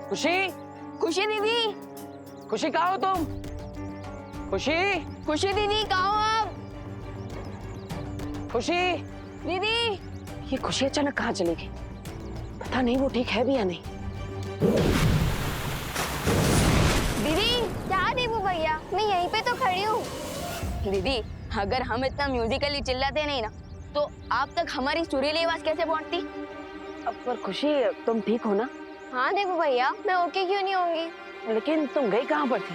खुशी, खुशी दीदी, खुशी कहाँ हो तुम? खुशी, खुशी दीदी कहाँ हो आप? खुशी, दीदी, ये खुशी अचानक कहाँ चली गई? पता नहीं वो ठीक है भी या नहीं। दीदी क्या देवू भैया, मैं यहीं पे तो खड़ी हूँ। दीदी अगर हम इतना म्यूजिकली चिल्लाते नहीं ना तो आप तक हमारी सुरीली आवाज कैसे पहुंचती? अब पर खुशी तुम ठीक हो ना? हाँ देवू भैया, मैं ओके क्यों नहीं होंगी? लेकिन तुम गई कहाँ पर थी?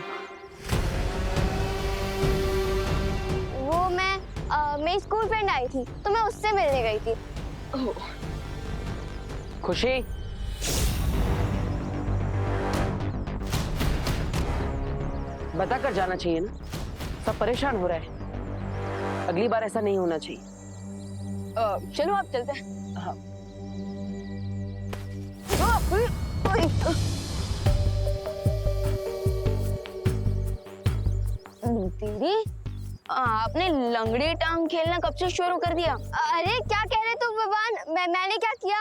वो मेरी स्कूल फ्रेंड आई थी तो मैं उससे मिलने गई थी। खुशी, बता कर जाना चाहिए ना, सब परेशान हो रहा है। अगली बार ऐसा नहीं होना चाहिए। चलो आप चलते हैं। हाँ। दीदी आपने लंगड़ी टांग खेलना कब से शुरू कर दिया? अरे क्या कह रहे तू भगवान, मैंने क्या किया?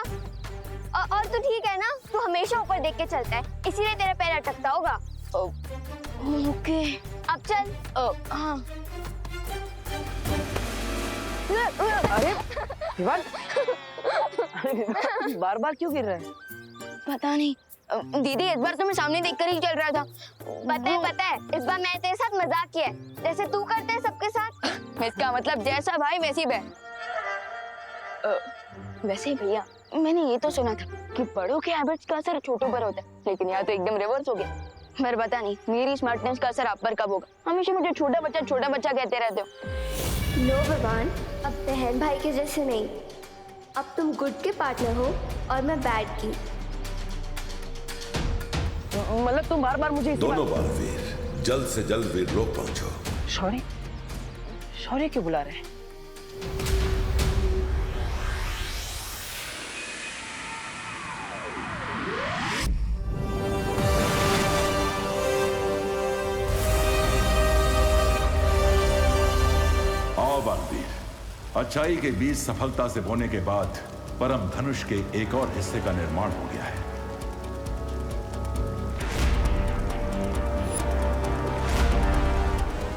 और तू ठीक है ना? तू हमेशा ऊपर देख के चलता है इसीलिए तेरा पैर अटकता होगा। ओके अब चल। हाँ। अरे विवान, बार बार क्यों गिर रहा है? पता नहीं दीदी, इस बार तो मैं सामने देखकर ही चल रहा था। पता है इस बार मैंने तेरे साथ मजाक किया है, जैसे तू करते है सबके साथ। इसका मतलब जैसा भाई वैसी बहन। वैसे भैया मैंने ये तो सुना था कि बड़ों के हैबिट्स का असर छोटों पर होता है, लेकिन यहाँ तो एकदम रिवर्स हो गया। पर पता नहीं मेरी स्मार्टनेस का असर आप पर कब होगा। हमेशा मुझे छोटा बच्चा कहते रहते हो। नो भगवान, अब बहन भाई के जैसे नहीं। अब तुम गुड के पार्टनर हो और मैं बैड की। मतलब तुम बार बार मुझे दोनों बालवीर जल्द से जल्द वीर लोग पहुंचो। शौर्य, शौर्य क्यों बुला रहे हैं? आओ बालवीर, अच्छाई के बीज सफलता से बोने के बाद परम धनुष के एक और हिस्से का निर्माण हो गया है।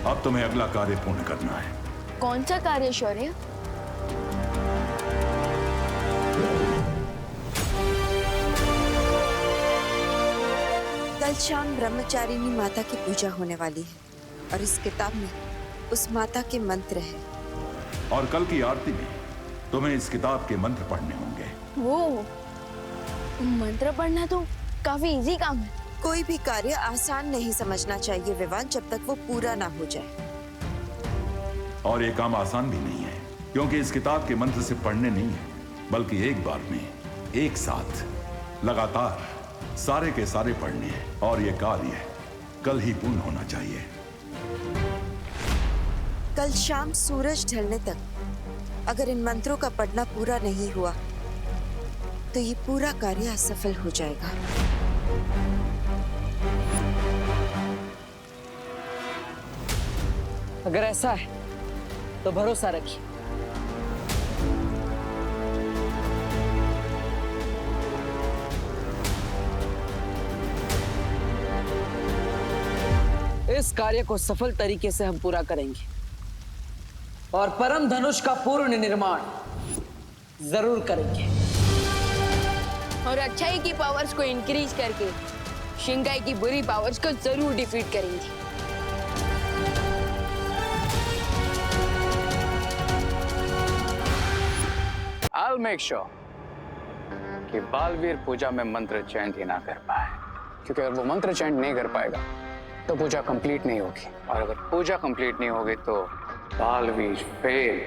अब तुम्हें अगला कार्य पूर्ण करना है। कौन सा कार्य शौर्य? कल शाम ब्रह्मचारिणी माता की पूजा होने वाली है और इस किताब में उस माता के मंत्र हैं। और कल की आरती में तुम्हें इस किताब के मंत्र पढ़ने होंगे। वो मंत्र पढ़ना तो काफी इजी काम है। कोई भी कार्य आसान नहीं समझना चाहिए विवान, जब तक वो पूरा ना हो जाए। और ये काम आसान भी नहीं है, क्योंकि इस किताब के मंत्र सिर्फ पढ़ने नहीं है, बल्कि एक बार में एक साथ लगातार सारे के सारे पढ़ने हैं। और ये कार्य कल ही पूर्ण होना चाहिए। कल शाम सूरज ढलने तक अगर इन मंत्रों का पढ़ना पूरा नहीं हुआ तो ये पूरा कार्य असफल हो जाएगा। अगर ऐसा है तो भरोसा रखिए। इस कार्य को सफल तरीके से हम पूरा करेंगे और परम धनुष का पूर्ण निर्माण जरूर करेंगे। और अच्छाई की पावर्स को इंक्रीज करके शिंगाई की बुरी पावर्स को जरूर डिफीट करेंगे। I'll make sure कि बालवीर पूजा में मंत्र चैंट ही ना कर पाए, क्योंकि अगर वो मंत्र चैंट नहीं कर पाएगा तो पूजा कंप्लीट नहीं होगी, और अगर पूजा कंप्लीट नहीं होगी तो बालवीर फेल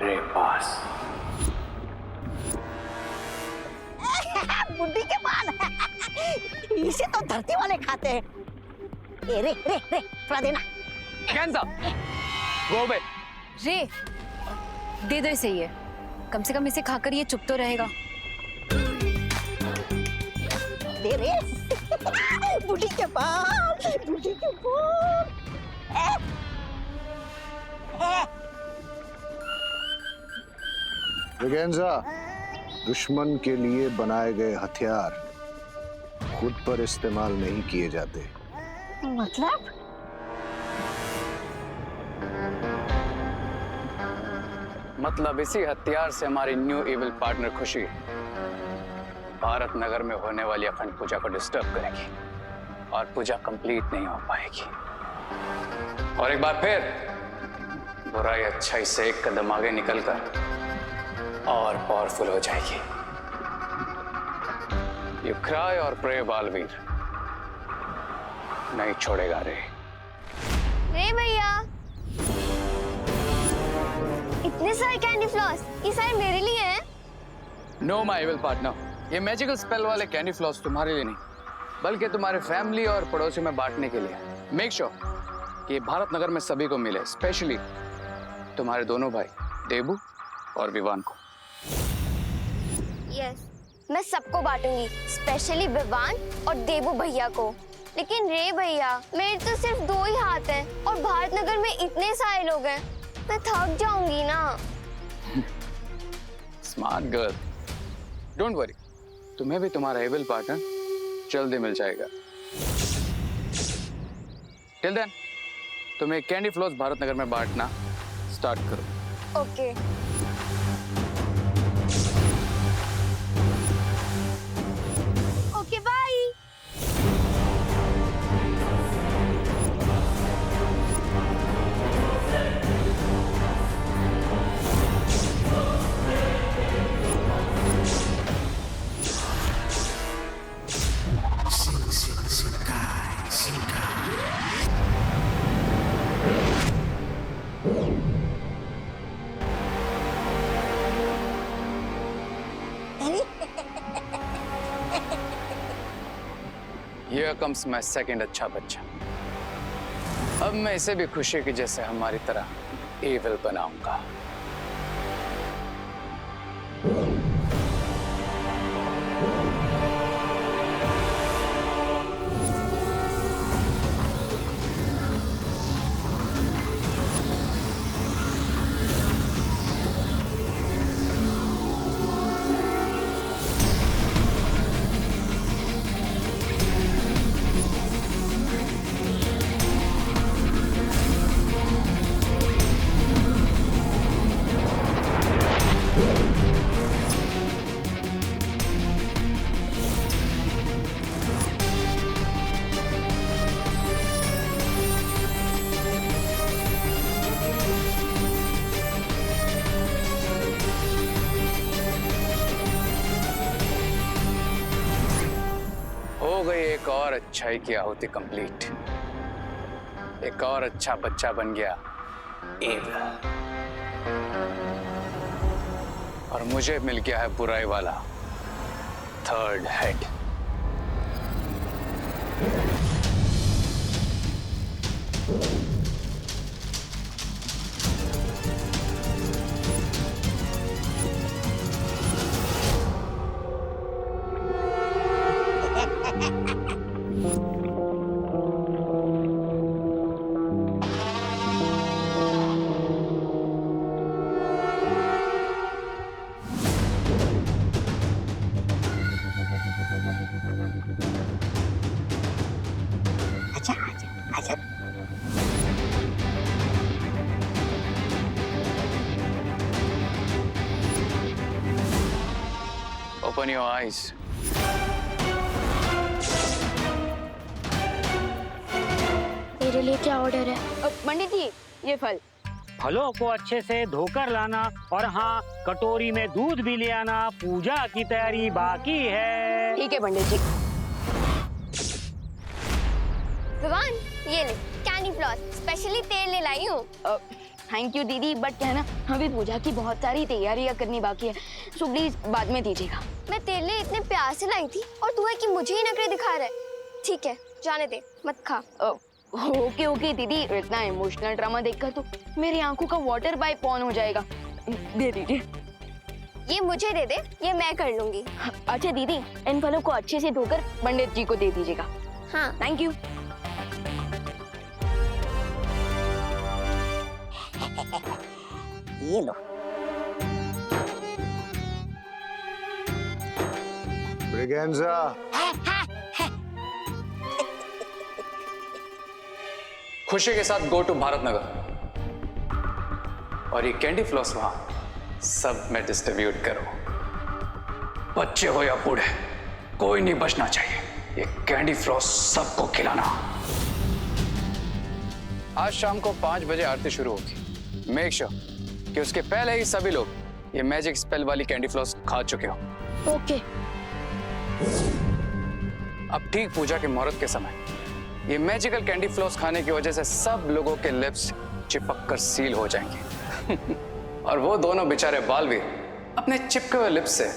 रे पास। बुड्ढी के पान इसे तो धरती वाले खाते हैं। रे रे रे थोड़ा देना। कैंसा गो बे। रे दे दो इसे, ये कम से कम इसे खाकर ये चुप तो रहेगा। दे रे बुड्ढी के पान, बुड्ढी के पान। विगेंजा, दुश्मन के लिए बनाए गए हथियार खुद पर इस्तेमाल नहीं किए जाते। मतलब इसी हथियार से हमारी न्यू इविल पार्टनर खुशी भारत नगर में होने वाली अखंड पूजा को डिस्टर्ब करेगी और पूजा कंप्लीट नहीं हो पाएगी। और एक बार फिर बुराई अच्छाई से एक कदम आगे निकलकर और पावरफुल हो जाएगी। यू क्राई और प्रे बालवीर, नहीं छोड़ेगा रे। रे भैया, इतने सारे कैंडी फ्लॉस, ये सारे मेरे लिए हैं? नो माय इविल पार्टनर, ये मैजिकल स्पेल वाले कैंडी फ्लॉस तुम्हारे लिए नहीं, बल्कि तुम्हारे फैमिली और पड़ोसियों में बांटने के लिए। मेक श्योर कि भारत नगर में सभी को मिले, स्पेशली तुम्हारे दोनों भाई देबू और विवान को। यस, मैं सबको बांटूंगी, स्पेशली विवान और देबू भैया को। लेकिन रे भैया, मेरे तो सिर्फ 2 ही हाथ हैं और भारत नगर में इतने सारे लोग हैं, मैं थक जाऊंगी ना। स्मार्ट गर्ल, डोंट वरी, तुम्हें भी तुम्हारा एविल पार्टनर जल्दी मिल जाएगा। टिल देन तुम्हें कैंडी फ्लॉस भारत नगर में बांटना स्टार्ट करो। Okay. Okay, bye. Here comes my second अच्छा बच्चा। अब मैं इसे भी खुशी की जैसे हमारी तरह एविल बनाऊंगा। हो गई एक और अच्छाई की आहुति कंप्लीट। एक और अच्छा बच्चा बन गया एविल, और मुझे मिल गया है बुराई वाला third head. Open your eyes. मेरे लिए क्या ऑर्डर है? पंडित जी, ये फल। फलों को अच्छे से धोकर लाना, और हाँ, कटोरी में दूध भी ले आना। पूजा की तैयारी बाकी है। ठीक है पंडित जी। विवान, ये ले कैंडी फ्लॉस, स्पेशली तेल ले लाई हूँ। थैंक यू दीदी, बट क्या है ना, अभी पूजा की बहुत सारी तैयारियां करनी बाकी है, सो प्लीज बाद में दीजिएगा। मैं तेल ले इतने प्यार से लाई थी और तू है कि मुझे ही नखरे दिखा रहा है। ठीक है, जाने दे, मत खा। ओके ओके दीदी, इतना इमोशनल ड्रामा देखकर तो मेरी आंखों का वाटर पाइप ऑन हो जाएगा। दे दीजिए। ये मुझे दे दे, ये मैं कर लूंगी। अच्छा दीदी, इन फलों को अच्छे से धोकर पंडित जी को दे दीजिएगा। हाँ, थैंक यू। ये लो। ब्रिगेंजा, खुशी के साथ गो टू भारत नगर और ये कैंडी फ्लॉस वहां सब में डिस्ट्रीब्यूट करो। बच्चे हो या बूढ़े, कोई नहीं बचना चाहिए। ये कैंडी फ्लॉस सबको खिलाना। आज शाम को 5 बजे आरती शुरू होगी। मेक श्योर कि उसके पहले ही सभी लोग ये मैजिक स्पेल वाली कैंडी फ्लॉस खा चुके हो। ओके। अब ठीक पूजा के मुहूर्त के समय ये मैजिकल कैंडी फ्लॉस खाने की वजह से सब लोगों के लिप्स चिपक कर सील हो जाएंगे और वो दोनों बेचारे बालवीर अपने चिपके हुए लिप्स से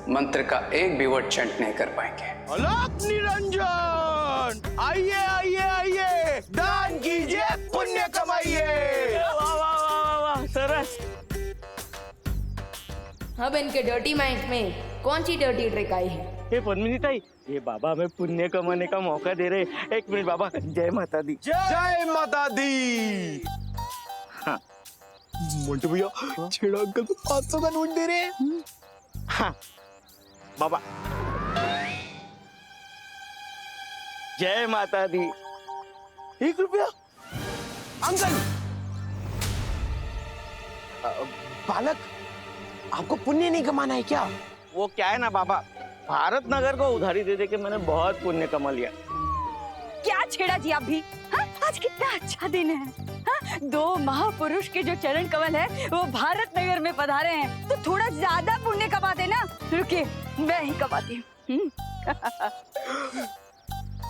मंत्र का एक भी वर्ड चैंट नहीं कर पाएंगे। अलग निरंजन, आइए आइए आइए, दान कीजिए, पुण्य कमाइए। वाह वाह वाह वाह, सरस। अब इनके डर्टी माइंड में कौन सी डर्टी ट्रिक आई है? ये पद्मिनी ताई, ये बाबा हमें पुण्य कमाने का मौका दे रहे। एक मिनट बाबा, जय माता दी। जय माता दी। हाँ मोंटू भैया, छेड़ा अंकल को 500 का नोट दे रहे हैं। हाँ बाबा, जय माता दी। 1 रुपया अंकल। बालक, आपको पुण्य नहीं कमाना है क्या? वो क्या है ना बाबा, भारत नगर को उधारी दे दे के मैंने बहुत पुण्य कमा लिया। क्या छेड़ा जी आप भी? हाँ? आज कितना अच्छा दिन है। हाँ? 2 महापुरुष के जो चरण कमल है वो भारत नगर में पधारे हैं, तो थोड़ा ज्यादा पुण्य कमा देना। रुकिए, मैं ही कमाती हूँ।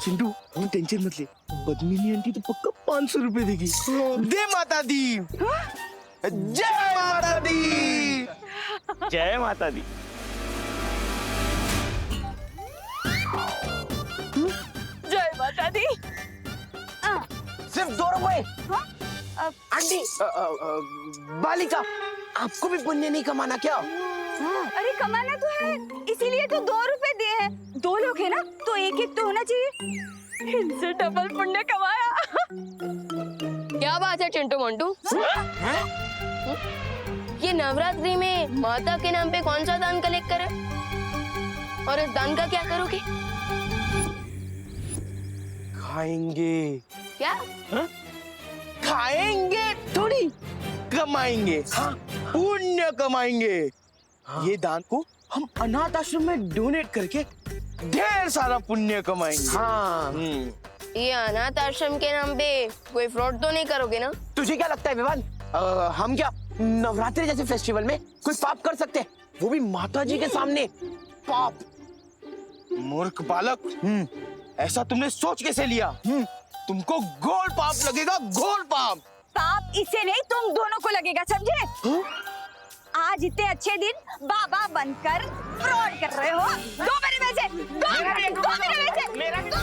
चिंटू, तुम टेंशन मत ले, पद्मिनी आंटी तो पक्का 500 रुपए देगी। दे माता दी। जय माता दी। जय माता दी। जय माता दी। सिर्फ 2 रुपए। आंटी, बालिका, आपको भी पुण्य नहीं कमाना क्या? अरे कमाना तो है, इसीलिए तो 2 रुपए दिए हैं। 2 लोग हैं ना, तो एक तो होना चाहिए। इनसे डबल पुण्य कमाया। क्या बात है चिंटू मोंटू? ये नवरात्रि में माता के नाम पे कौन सा दान कलेक्ट करे और इस दान का क्या करोगे? खाएंगे। क्या? खाएंगे थोड़ी, कमाएंगे। हाँ, पुण्य कमाएंगे। ये दान को हम अनाथ आश्रम में डोनेट करके ढेर सारा पुण्य कमाएंगे। हाँ। ये अनाथ आश्रम के नाम पे कोई फ्रॉड तो नहीं करोगे ना? तुझे क्या लगता है विवान, हम क्या नवरात्रि जैसे फेस्टिवल में कोई पाप कर सकते हैं? वो भी माता जी के सामने पाप? मूर्ख बालक, ऐसा तुमने सोच कैसे लिया? तुमको घोर पाप लगेगा, घोर पाप। पाप इसे नहीं, तुम दोनों को लगेगा, समझे? आज इतने अच्छे दिन बाबा बनकर फ्रॉड कर रहे हो। 2 मेरे में से, 2 मेरे में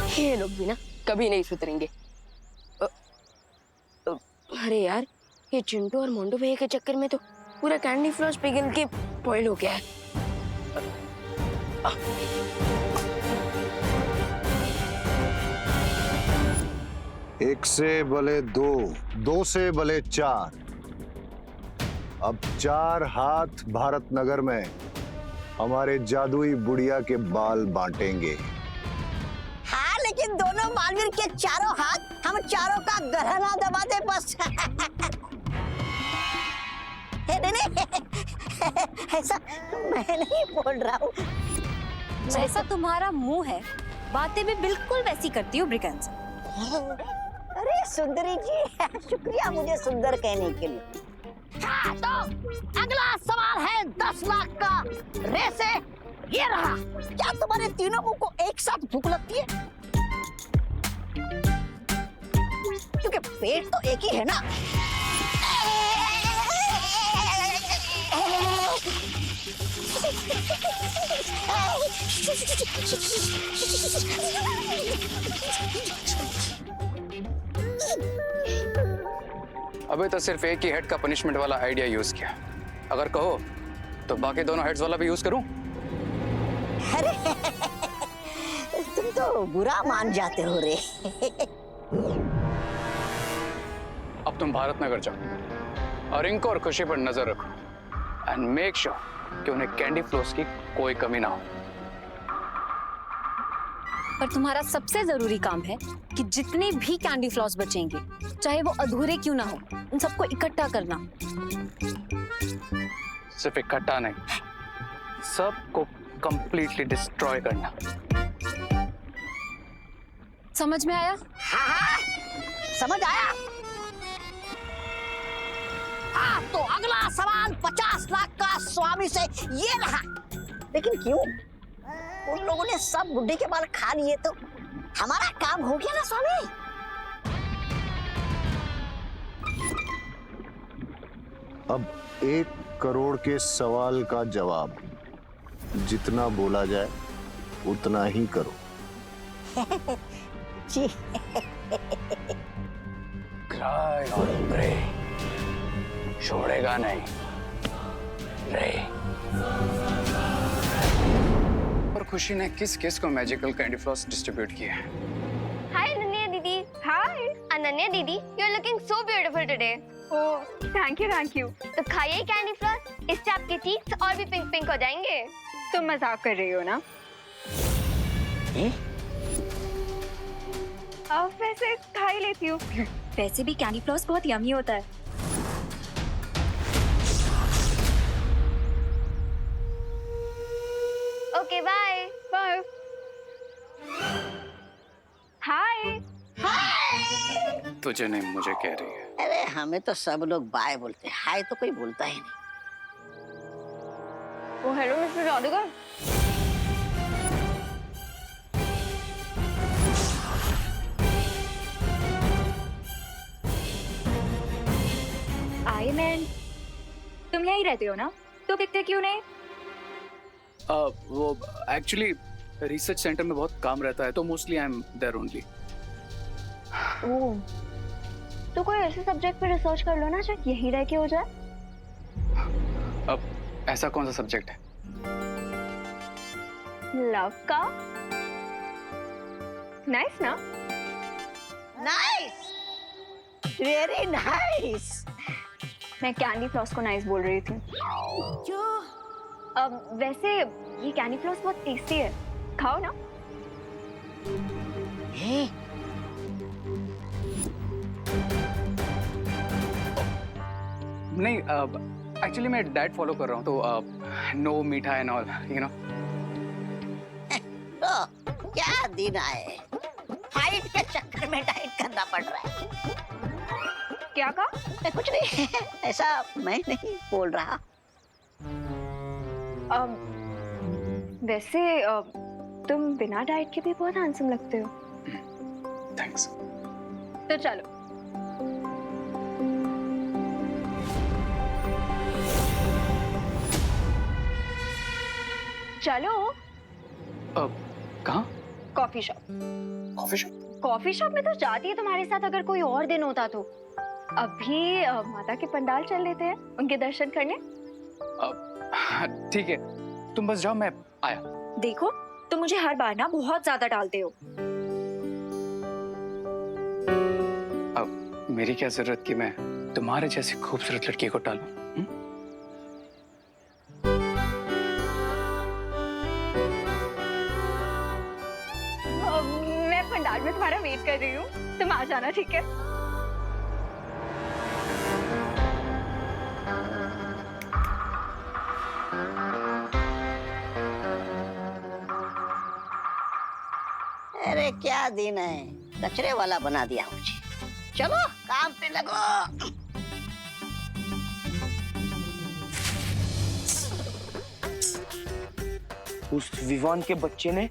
से। ये लोग भी ना कभी नहीं सुधरेंगे। अरे यार, ये चिंटू और मोंटू भैया के चक्कर में तो पूरा कैंडी फ्लॉस पिघल के बॉयल हो गया है। एक से भले 2, 2 से भले 4। अब 4 हाथ भारत नगर में हमारे जादुई बुढ़िया के बाल बांटेंगे। हाँ, लेकिन दोनों बालवीर के चारों हाथ हम चारों का गहना दबा दे बस। नहीं, ऐसा मैं नहीं बोल रहा हूँ। जैसा तुम्हारा मुंह है, बातें भी बिल्कुल वैसी करती हो ब्रिकन्स। अरे सुंदरी जी, शुक्रिया मुझे सुंदर कहने के लिए। हाँ, तो अगला सवाल है 10 लाख का। रेस है ये रहा। क्या तुम्हारे तीनों मुंह को एक साथ भूख लगती है? क्योंकि पेट तो एक ही है ना। अबे तो सिर्फ एक ही हेड का पनिशमेंट वाला आइडिया यूज किया। अगर कहो तो बाकी दोनों हेड्स वाला भी यूज करूं? अरे तुम तो बुरा मान जाते हो रे। अब तुम भारत नगर जाओ और इनको और खुशी पर नजर रखो एंड मेक श्योर कि उन्हें कैंडी फ्लोस की कोई कमी ना हो। पर तुम्हारा सबसे जरूरी काम है कि जितने भी कैंडी फ्लॉस बचेंगे, चाहे वो अधूरे क्यों ना हो, उन सबको इकट्ठा करना। सिर्फ इकट्ठा नहीं, सबको कंप्लीटली डिस्ट्रॉय करना। समझ में आया? हाँ, समझ आया। हाँ, तो अगला सवाल 50 लाख का स्वामी से ये रहा, लेकिन क्यों? उन लोगों ने सब बुड्ढे के बाल खा लिए तो हमारा काम हो गया ना स्वामी। अब 1 करोड़ के सवाल का जवाब जितना बोला जाए उतना ही करो। जी। क्राई और प्रे, छोड़ेगा नहीं रे। और खुशी ने किस किस को मैजिकल कैंडी फ्लॉस डिस्ट्रीब्यूट किया है? हाय अनन्या दीदी। हाय अनन्या दीदी, you are looking so beautiful today. Oh thank you. तो खाइए कैंडी फ्लॉस, इससे आपके चीक्स और भी पिंक पिंक हो जाएंगे। तुम मजाक कर रही हो ना? अब वैसे खा ही लेती हूँ। वैसे भी कैंडी फ्लॉस बहुत यम्मी होता है। Okay bye. बाय। हाय। तुझे नहीं, मुझे कह रही है। अरे हमें तो सब लोग बाय बोलते हैं, हाय तो कोई बोलता ही नहीं। ओ हेलो मिस्टर जादूगर। आई मैन, तुम यहीं रहते हो ना? तो दिखते क्यों नहीं? वो एक्चुअली रिसर्च सेंटर में बहुत काम रहता है, तो mostly I am there only. Oh, तो कोई ऐसे सब्जेक्ट पे रिसर्च कर लो ना जो यहीं रह के हो जाए। अब ऐसा कौन सा सब्जेक्ट है? लव का। नाइस ना? Nice, very nice. मैं कैंडी फ्लॉस को नाइस बोल रही थी। अब वैसे ये कैंडी फ्लॉस बहुत टेस्टी है, खाओ ना। नहीं, एक्चुअली मैं डाइट फॉलो कर रहा हूँ, तो नो मीठा एंड ऑल, यू नो। तो क्या दिन आए, फाइट के चक्कर में डाइट करना पड़ रहा है। क्या कहा? कुछ नहीं, ऐसा मैं नहीं बोल रहा। वैसे तुम बिना डाइट के भी बहुत हैंडसम लगते हो। थैंक्स। तो चलो। चलो। कहाँ? Coffee shop. Coffee shop? Coffee shop में तो जाती है तुम्हारे साथ अगर कोई और दिन होता तो। अभी माता के पंडाल चल लेते हैं, उनके दर्शन करने। ठीक है, तुम बस जाओ, मैं आया। देखो, तुम मुझे हर बार ना बहुत ज्यादा डालते हो। अब मेरी क्या जरूरत कि मैं तुम्हारे जैसी खूबसूरत लड़की को टालूं? मैं पंडाल में तुम्हारा वेट कर रही हूँ, तुम आ जाना, ठीक है? अरे क्या दिन है, कचरे वाला बना दिया मुझे। चलो काम पे लगो। उस विवान के बच्चे ने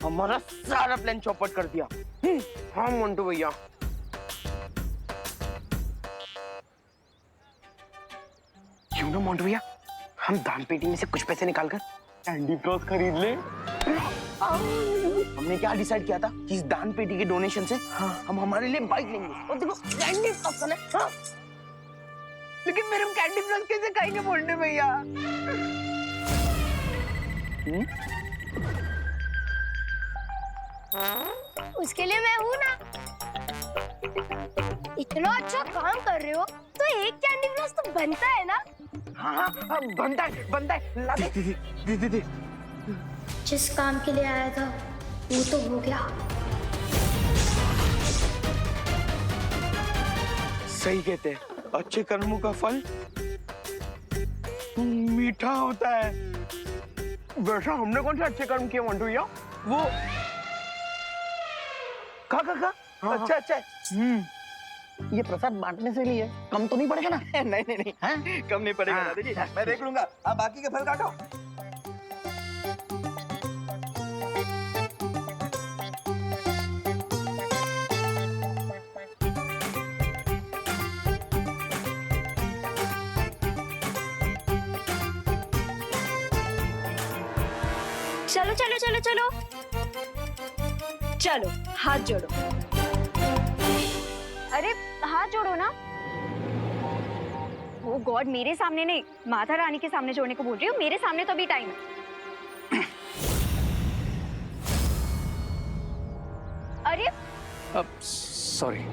हमारा सारा प्लान चौपट कर दिया। हाँ मोंटू भैया। क्यों ना मोंटू भैया, हम दान पेटी में से कुछ पैसे निकालकर कैंडी फ्लॉस खरीद ले। हमने क्या डिसाइड किया था कि इस दान पेटी के डोनेशन से हम हमारे लिए बाइक लेंगे और देखो कैंडी फ्लॉस है। हाँ? लेकिन मेरे हम कैंडी फ्लॉस कैसे खाएंगे बोलने भैया? उसके लिए मैं हूँ ना। इतना अच्छा काम कर रहे हो तो एक कैंडी फ्लॉस तो बनता है ना? हाँ बनता है ला दे। दे। जिस काम के लिए आया था वो तो हो गया। सही कहते हैं, अच्छे कर्मों का फल मीठा होता है। वैसा हमने कौन से अच्छे कर्म किए मंटू भैया? वो का अच्छा अच्छा। ये प्रसाद बांटने से लिए कम तो नहीं पड़ेगा ना? नहीं नहीं नहीं, कम नहीं पड़ेगा दादाजी, मैं देख लूंगा। आप बाकी के फल काटो। चलो चलो चलो चलो चलो, हाथ जोड़ो। अरे हाथ जोड़ो ना। ओ गॉड, मेरे सामने नहीं, माता रानी के सामने जोड़ने को बोल रही हूँ। मेरे सामने तो अभी टाइम है। अरे सॉरी।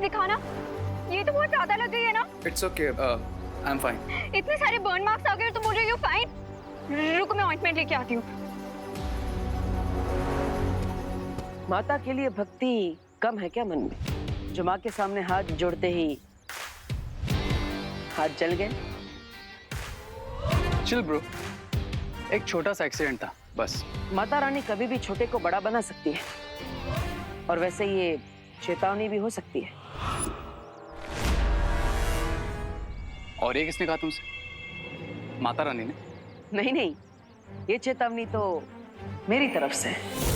दिखाना, ये तो बहुत ज्यादा लग गई है ना। It's okay, I am fine. इतने सारे बर्न मार्क्स आ गए तो बोल रही हो फाइन? रुको, मैं ऑइंटमेंट लेके आती हूँ। माता के लिए भक्ति कम है क्या मन में, जो माँ के सामने हाथ जोड़ते ही हाथ जल गए? चिल ब्रो, एक छोटा सा एक्सीडेंट था बस। माता रानी कभी भी छोटे को बड़ा बना सकती है, और वैसे ये चेतावनी भी हो सकती है। और ये किसने कहा तुमसे? माता रानी ने? नहीं नहीं, ये चेतावनी तो मेरी तरफ से है।